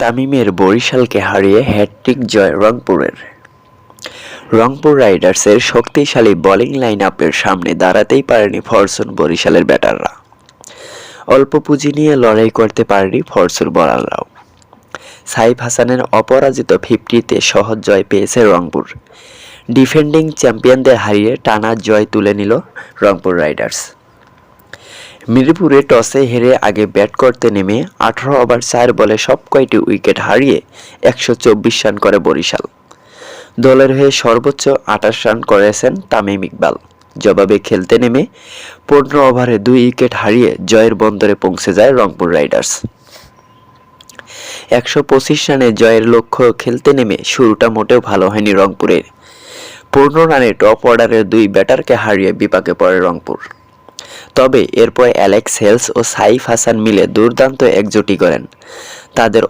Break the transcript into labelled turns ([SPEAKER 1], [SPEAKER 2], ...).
[SPEAKER 1] তামিমের বরিশালকে হারিয়ে হ্যাটট্রিক জয় রংপুরের। রংপুর রাইডার্সের শক্তিশালী বোলিং লাইন-আপের সামনে দাঁড়াতেই পারেনি ফরচুন বরিশালের ব্যাটাররা। অল্প পুঁজি নিয়ে লড়াই করতে পারেনি ফরচুন বোলাররাও। সাইফ হাসানের অপরাজিত 50-তে সহজ জয় পেয়েছে রংপুর। ডিফেন্ডিং চ্যাম্পিয়নদের হারিয়ে টানা জয় তুলে নিল রংপুর রাইডার্স। মিরপুরে টসে হেরে আগে ব্যাট করতে নেমে 18 ওভার 4 বলে সবকয়টি উইকেট হারিয়ে 124 রান করে বরিশাল। দলের হয়ে সর্বোচ্চ 28 রান করেছেন তামিম ইকবাল। জবাবে খেলতে নেমে 15 ওভারে 2 উইকেট হারিয়ে জয়ের বন্দরে পৌঁছে যায় রংপুর রাইডার্স। 125 রানে জয়ের লক্ষ্য খেলতে নেমে শুরুটা মোটেও ভালো হয়নি রংপুরের। 15 রানে টপ অর্ডারের 2 ব্যাটারকে হারিয়ে বিপাকে পড়ে রংপুর। তবে এরপর অ্যালেক্স হেলস ও সাইফ হাসান মিলে দুর্দান্ত এক জুটি করেন। তাদের